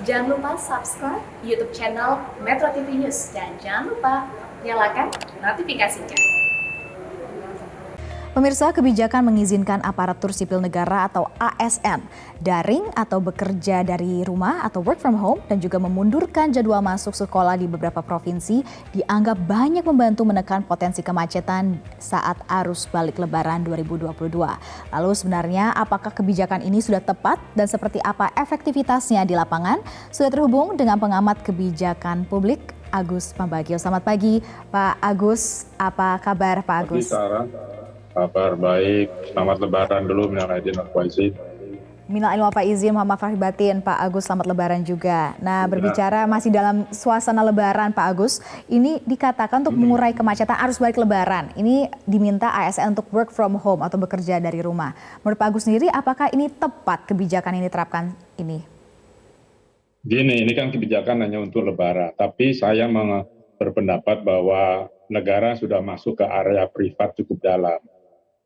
Jangan lupa subscribe YouTube channel Metro TV News dan jangan lupa nyalakan notifikasinya. Pemirsa, kebijakan mengizinkan aparatur sipil negara atau ASN daring atau bekerja dari rumah atau work from home dan juga memundurkan jadwal masuk sekolah di beberapa provinsi dianggap banyak membantu menekan potensi kemacetan saat arus balik Lebaran 2022. Lalu sebenarnya apakah kebijakan ini sudah tepat dan seperti apa efektivitasnya di lapangan? Sudah terhubung dengan pengamat kebijakan publik Agus Pambagio. Selamat pagi Pak Agus, apa kabar Pak Agus? Kabar baik, selamat Lebaran dulu, minal aidin wal faizin. Minal aidin wal faizin, mohon maaf lahir batin Pak Agus, selamat Lebaran juga. Nah, berbicara masih dalam suasana Lebaran Pak Agus, ini dikatakan untuk mengurai kemacetan arus balik Lebaran. Ini diminta ASN untuk work from home atau bekerja dari rumah. Menurut Pak Agus sendiri, apakah ini tepat kebijakan yang diterapkan ini? Gini, ini kan kebijakan hanya untuk Lebaran, tapi saya berpendapat bahwa negara sudah masuk ke area privat cukup dalam.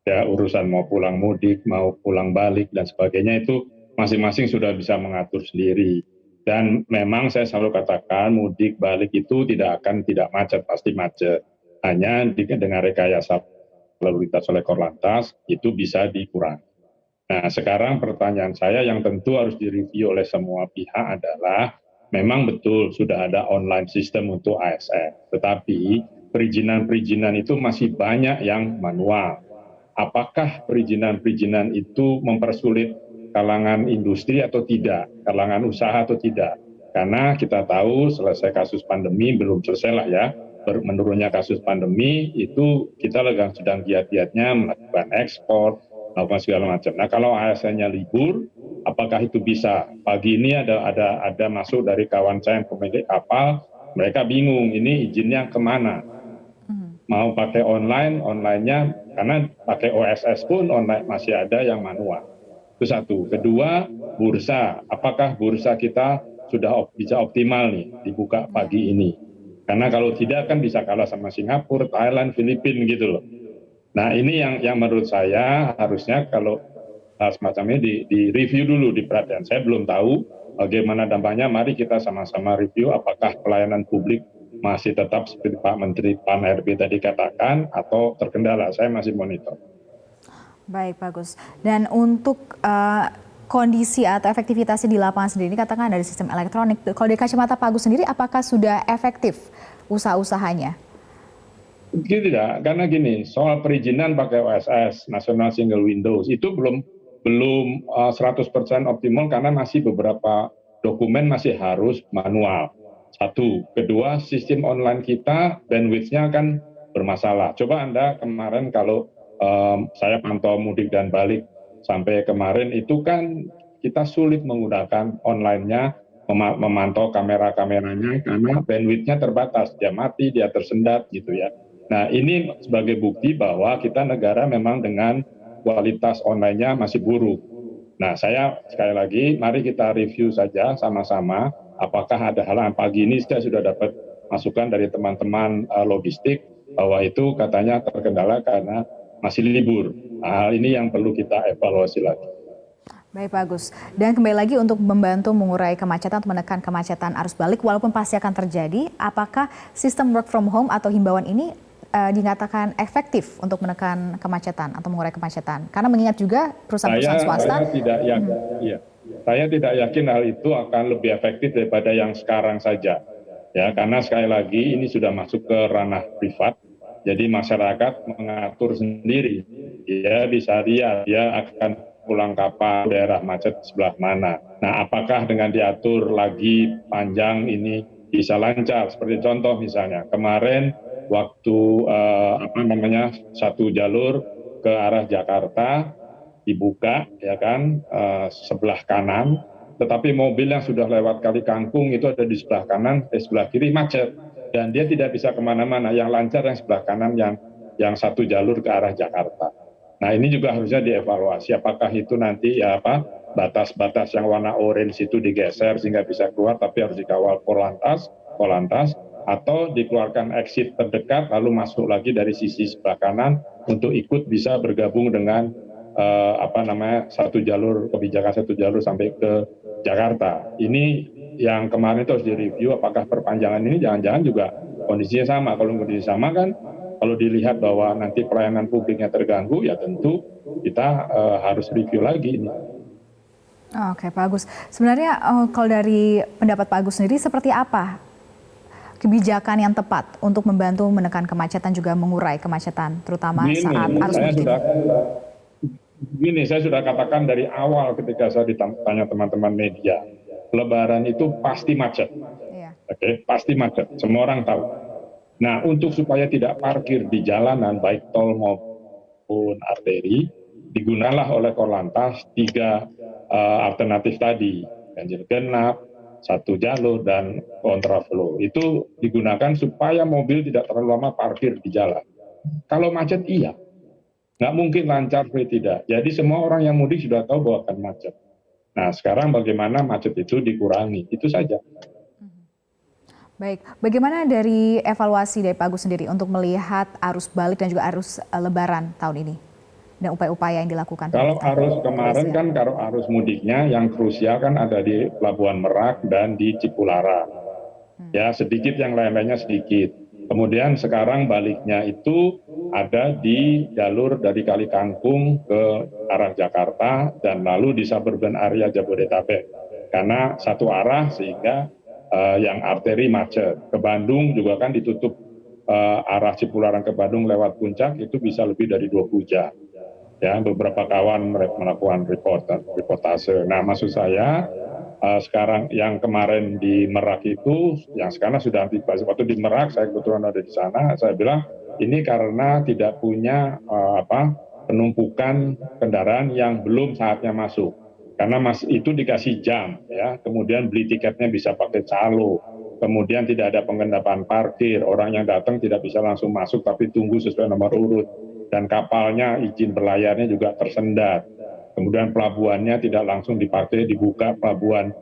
Ya, urusan mau pulang mudik, mau pulang balik dan sebagainya itu masing-masing sudah bisa mengatur sendiri. Dan memang saya selalu katakan mudik balik itu tidak macet, pasti macet. Hanya dengan rekayasa lalu lintas oleh Korlantas itu bisa dikurangi. Nah, sekarang pertanyaan saya yang tentu harus direview oleh semua pihak adalah memang betul sudah ada online system untuk ASN, tetapi perizinan-perizinan itu masih banyak yang manual. Apakah perizinan-perizinan itu mempersulit kalangan industri atau tidak, kalangan usaha atau tidak? Karena kita tahu selesai kasus pandemi, belum selesai lah ya, menurunnya kasus pandemi itu kita sedang giat-giatnya melakukan ekspor, melakukan segala macam. Nah, kalau ASN-nya libur, apakah itu bisa? Pagi ini ada masuk dari kawan saya yang pemilik kapal, mereka bingung ini izinnya kemana? Mau pakai online-nya karena pakai OSS pun online masih ada yang manual. Itu satu. Kedua, bursa. Apakah bursa kita sudah bisa optimal nih dibuka pagi ini? Karena kalau tidak kan bisa kalah sama Singapura, Thailand, Filipina gitu loh. Nah, ini yang menurut saya harusnya kalau semacam ini di-review dulu, diperhatikan. Saya belum tahu bagaimana dampaknya. Mari kita sama-sama review apakah pelayanan publik masih tetap seperti Pak Menteri Pan RB tadi katakan atau terkendala. Saya masih monitor. Baik, bagus. Dan untuk kondisi atau efektivitasnya di lapangan sendiri, katakan dari sistem elektronik. Kalau dari kacamata Pak Agus sendiri, apakah sudah efektif usaha-usahanya? Tidak, karena gini, soal perizinan pakai OSS, National Single Windows, itu belum 100% optimal karena masih beberapa dokumen masih harus manual. Satu. Kedua, sistem online kita bandwidth-nya kan bermasalah. Coba Anda kemarin kalau saya pantau mudik dan balik sampai kemarin itu kan kita sulit menggunakan online-nya, memantau kamera-kameranya karena bandwidth-nya terbatas. Dia mati, dia tersendat gitu ya. Nah, ini sebagai bukti bahwa kita negara memang dengan kualitas online-nya masih buruk. Nah, saya sekali lagi, mari kita review saja sama-sama. Apakah ada hal yang pagi ini saya sudah dapat masukan dari teman-teman logistik bahwa itu katanya terkendala karena masih libur. Nah, hal ini yang perlu kita evaluasi lagi. Baik, bagus. Dan kembali lagi untuk membantu mengurai kemacetan atau menekan kemacetan arus balik, walaupun pasti akan terjadi, apakah sistem work from home atau himbauan ini dinyatakan efektif untuk menekan kemacetan atau mengurai kemacetan? Karena mengingat juga perusahaan-perusahaan swasta. Saya tidak yakin hal itu akan lebih efektif daripada yang sekarang saja. Ya, karena sekali lagi ini sudah masuk ke ranah privat. Jadi masyarakat mengatur sendiri. Dia bisa lihat dia akan pulang kapan, daerah macet sebelah mana. Nah, apakah dengan diatur lagi panjang ini bisa lancar? Seperti contoh misalnya kemarin waktu satu jalur ke arah Jakarta dibuka ya kan sebelah kanan, tetapi mobil yang sudah lewat Kali Kangkung itu ada di sebelah kanan, sebelah kiri macet dan dia tidak bisa kemana-mana. Yang lancar yang sebelah kanan yang satu jalur ke arah Jakarta. Nah, ini juga harusnya dievaluasi apakah itu nanti batas-batas yang warna orange itu digeser sehingga bisa keluar, tapi harus dikawal Korlantas atau dikeluarkan exit terdekat lalu masuk lagi dari sisi sebelah kanan untuk ikut bisa bergabung dengan kebijakan satu jalur sampai ke Jakarta. Ini yang kemarin itu harus direview apakah perpanjangan ini jangan-jangan juga kondisinya sama. Kalau kondisi sama kan, kalau dilihat bahwa nanti pelayanan publiknya terganggu, ya tentu kita harus review lagi ini. Oke, Pak Agus. Sebenarnya kalau dari pendapat Pak Agus sendiri seperti apa kebijakan yang tepat untuk membantu menekan kemacetan juga mengurai kemacetan, terutama saat arus mudik? Saya sudah katakan dari awal ketika saya ditanya teman-teman media, Lebaran itu pasti macet. Iya. Oke, pasti macet. Semua orang tahu. Nah, untuk supaya tidak parkir di jalanan baik tol maupun arteri, digunalah oleh Korlantas 3 alternatif tadi, ganjil genap, 1 jalur, dan kontraflow. Itu digunakan supaya mobil tidak terlalu lama parkir di jalan. Kalau macet iya, nggak mungkin lancar tidak. Jadi semua orang yang mudik sudah tahu bahwa akan macet. Nah, sekarang bagaimana macet itu dikurangi, itu saja. Baik, bagaimana dari evaluasi dari Pak Agus sendiri untuk melihat arus balik dan juga arus Lebaran tahun ini? Dan upaya-upaya yang dilakukan? Kalau arus kemarin kan, kalau arus mudiknya yang krusial kan ada di Pelabuhan Merak dan di Cipularang. Ya, sedikit, yang lain-lainnya sedikit. Kemudian sekarang baliknya itu ada di jalur dari Kali Kangkung ke arah Jakarta dan lalu di suburban area Jabodetabek. Karena satu arah sehingga yang arteri macet. Ke Bandung juga kan ditutup, arah Cipularang ke Bandung lewat Puncak itu bisa lebih dari 20 jam. Ya, beberapa kawan melakukan reportase. Nah, maksud saya sekarang yang kemarin di Merak itu, yang sekarang sudah antisipasi. Waktu di Merak, saya kebetulan ada di sana, saya bilang ini karena tidak punya penumpukan kendaraan yang belum saatnya masuk. Karena itu dikasih jam, ya, kemudian beli tiketnya bisa pakai calo, kemudian tidak ada pengendapan parkir, orang yang datang tidak bisa langsung masuk tapi tunggu sesuai nomor urut, dan kapalnya izin berlayarnya juga tersendat. Kemudian pelabuhannya tidak langsung dipakai, dibuka pelabuhan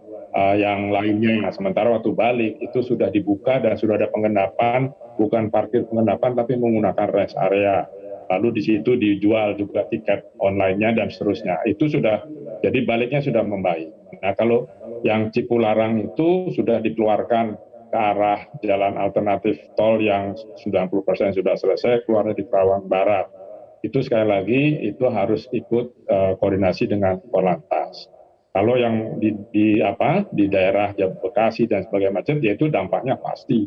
yang lainnya. Sementara waktu balik itu sudah dibuka dan sudah ada pengendapan, bukan parkir pengendapan tapi menggunakan rest area. Lalu di situ dijual juga tiket online-nya dan seterusnya. Itu sudah, jadi baliknya sudah membaik. Nah, kalau yang Cipularang itu sudah dikeluarkan ke arah jalan alternatif tol yang 90% sudah selesai, keluarnya di Karawang Barat. Itu sekali lagi itu harus ikut koordinasi dengan Korlantas. Kalau yang di daerah Bekasi dan sebagainya macet, yaitu dampaknya pasti.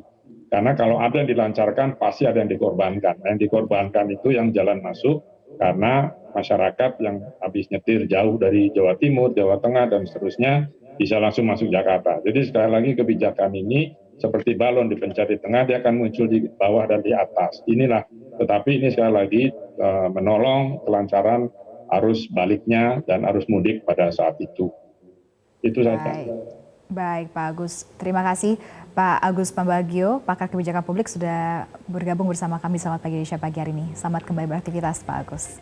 Karena kalau ada yang dilancarkan, pasti ada yang dikorbankan. Yang dikorbankan itu yang jalan masuk, karena masyarakat yang habis nyetir jauh dari Jawa Timur, Jawa Tengah, dan seterusnya, bisa langsung masuk Jakarta. Jadi sekali lagi kebijakan ini seperti balon dipencet di tengah, dia akan muncul di bawah dan di atas. Inilah, tetapi ini sekali lagi menolong kelancaran arus baliknya dan arus mudik pada saat itu. Itu saja. Baik, Pak Agus. Terima kasih Pak Agus Pambagio, pakar kebijakan publik, sudah bergabung bersama kami. Selamat pagi Indonesia pagi hari ini. Selamat kembali beraktivitas, Pak Agus.